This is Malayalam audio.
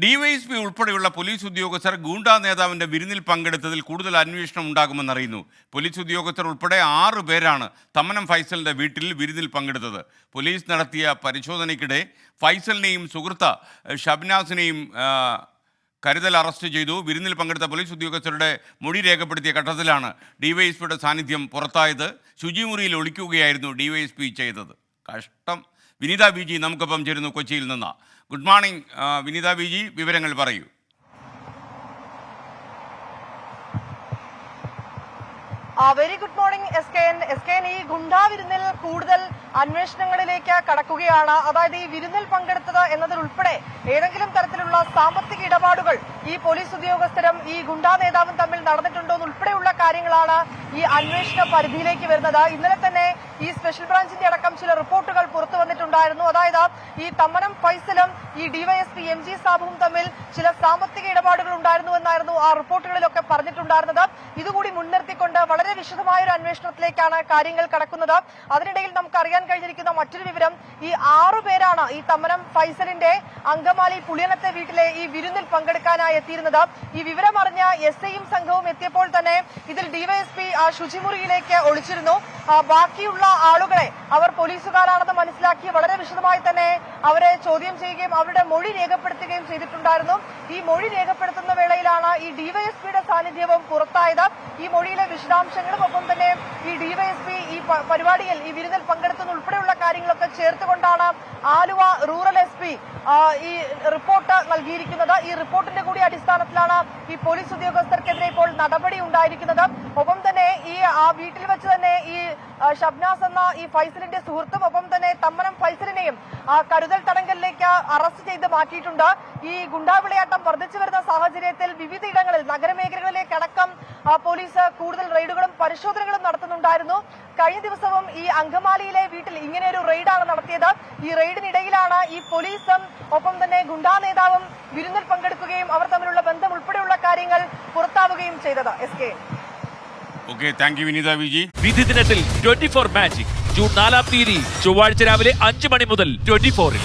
ഡിവൈഎസ്പി ഉൾപ്പെടെയുള്ള പോലീസ് ഉദ്യോഗസ്ഥർ ഗൂണ്ടാ നേതാവിന്റെ വിരുന്നിൽ പങ്കെടുത്തതിൽ കൂടുതൽ അന്വേഷണം ഉണ്ടാകുമെന്നറിയുന്നു. പോലീസ് ഉദ്യോഗസ്ഥർ ഉൾപ്പെടെ 6 പേരാണ് തമ്മനം ഫൈസലിന്റെ വീട്ടിൽ വിരുന്നിൽ പങ്കെടുത്തത്. പോലീസ് നടത്തിയ പരിശോധനയ്ക്കിടെ ഫൈസലിനെയും സുഹൃത്ത് ഷബ്നാസിനെയും കരുതൽ അറസ്റ്റ് ചെയ്തു. വിരുന്നിൽ പങ്കെടുത്ത പോലീസ് ഉദ്യോഗസ്ഥരുടെ മൊഴി രേഖപ്പെടുത്തിയ ഘട്ടത്തിലാണ് ഡിവൈഎസ്പിയുടെ സാന്നിധ്യം പുറത്തായത്. ശുചിമുറിയിൽ ഒളിക്കുകയായിരുന്നു ഡിവൈഎസ്പി ചെയ്തത്. കഷ്ടം. വിനീത വി ജി നമുക്കൊപ്പം ചേരുന്നു കൊച്ചിയിൽ നിന്ന്. ഗുഡ് മോർണിംഗ് വിനീത വി ജി, വിവരങ്ങൾ പറയൂ. Very good morning S K. ഈ ഗുണ്ടാ വിരുന്നിൽ കൂടുതൽ അന്വേഷണങ്ങളിലേക്ക് കടക്കുകയാണ്. അതായത് ഈ വിരുന്നിൽ പങ്കെടുത്തത് എന്നതിലുൾപ്പെടെ ഏതെങ്കിലും തരത്തിലുള്ള സാമ്പത്തിക ഇടപാടുകൾ ഈ പോലീസ് ഉദ്യോഗസ്ഥരും ഈ ഗുണ്ടാ നേതാവും തമ്മിൽ നടന്നിട്ടുണ്ടോ എന്നുൾപ്പെടെയുള്ള കാര്യങ്ങളാണ് ഈ അന്വേഷണ പരിധിയിലേക്ക് വരുന്നത്. ഇന്നലെ തന്നെ ഈ സ്പെഷ്യൽ ബ്രാഞ്ചിന്റെ അടക്കം ചില റിപ്പോർട്ടുകൾ പുറത്തു വന്നിട്ടുണ്ടായിരുന്നു. അതായത് ഈ തമ്മനം ഫൈസലും ഈ ഡിവൈഎസ്പി MG സാബുവും തമ്മിൽ ചില സാമ്പത്തിക ഇടപാടുകൾ ഉണ്ടായിരുന്നു എന്നായിരുന്നു ആ റിപ്പോർട്ടുകളിലൊക്കെ പറഞ്ഞിട്ടുണ്ടായിരുന്നത്. ഇതുകൂടി മുൻനിർത്തിക്കൊണ്ട് വളരെ വിശദമായ ഒരു അന്വേഷണത്തിലേക്കാണ് കാര്യങ്ങൾ കടക്കുന്നത്. അതിനിടയിൽ നമുക്ക് അറിയാൻ കഴിഞ്ഞിരിക്കുന്ന മറ്റൊരു വിവരം, ഈ 6 പേരാണ് ഈ തമ്മനം ഫൈസലിന്റെ അങ്കമാലി പുളിയനത്തെ വീട്ടിലെ ഈ വിരുന്നിൽ പങ്കെടുക്കാനായി എത്തിയിരുന്നത്. ഈ വിവരം അറിഞ്ഞ SIയും സംഘവും എത്തിയപ്പോൾ തന്നെ ഇതിൽ ഡിവൈഎസ്പി ശുചിമുറിയിലേക്ക് ഒളിച്ചിരുന്നു. ബാക്കിയുള്ള ആളുകളെ അവർ പോലീസുകാരാണെന്ന് മനസ്സിലാക്കി വളരെ വിശദമായി തന്നെ അവരെ ചോദ്യം ചെയ്യുകയും അവരുടെ മൊഴി രേഖപ്പെടുത്തുകയും ചെയ്തിട്ടുണ്ടായിരുന്നു. ഈ മൊഴി രേഖപ്പെടുത്തുന്ന വേളയിലാണ് ഈ ഡിവൈഎസ്പിയുടെ സാന്നിധ്യവും പുറത്തായത്. ഈ മൊഴിയിലെ വിശദാംശങ്ങളും ഒപ്പം തന്നെ ഈ ഡിവൈഎസ്പി ഈ പരിപാടിയിൽ ഈ വിരുന്നിൽ പങ്കെടുത്തുന്ന ഉൾപ്പെടെയുള്ള കാര്യങ്ങളൊക്കെ ചേർത്തുകൊണ്ടാണ് ആലുവ റൂറൽ SP ഈ റിപ്പോർട്ട് നൽകിയിരിക്കുന്നത്. ഈ റിപ്പോർട്ടിന്റെ കൂടി അടിസ്ഥാനത്തിലാണ് ഈ പോലീസ് ഉദ്യോഗസ്ഥർക്കെതിരെ ഇപ്പോൾ നടപടി ഉണ്ടായിരിക്കുന്നത്. ഒപ്പം തന്നെ ഈ വീട്ടിൽ വെച്ച് തന്നെ ഈ ഷബ്നാസ് എന്ന ഈ ഫൈസലിന്റെ സുഹൃത്തും ഒപ്പം തന്നെ തമ്മനം ഫൈസലിനെയും കരുതൽ തടങ്കലിലേക്ക് അറസ്റ്റ് ചെയ്ത് മാറ്റിയിട്ടുണ്ട്. ഈ ഗുണ്ടാ വിളയാട്ടം വർദ്ധിച്ചു വരുന്ന സാഹചര്യത്തിൽ വിവിധയിടങ്ങളിൽ നഗരമേഖലകളിലേക്കടക്കം പോലീസ് കൂടുതൽ റെയ്ഡുകളും പരിശോധനകളും നടത്തുന്നുണ്ടായിരുന്നു. കഴിഞ്ഞ ദിവസവും ഈ അങ്കമാലിയിലെ വീട്ടിൽ ഇങ്ങനെ ഒരു റെയ്ഡാണ് നടത്തിയത്. ഈ റെയ്ഡിനിടയിലാണ് ഈ പോലീസും ഒപ്പം തന്നെ ഗുണ്ടാ നേതാവും വിരുന്നിൽ പങ്കെടുക്കുകയും അവർ തമ്മിലുള്ള ബന്ധം ഉൾപ്പെടെയുള്ള കാര്യങ്ങൾ പുറത്താവുകയും ചെയ്തത്. SK. Okay, thank you Vineetha V G. വിധി ദിനത്തിൽ 24 മാജിക് ജൂൺ 4 ചൊവ്വാഴ്ച രാവിലെ 5 മണി മുതൽ 24-ൽ.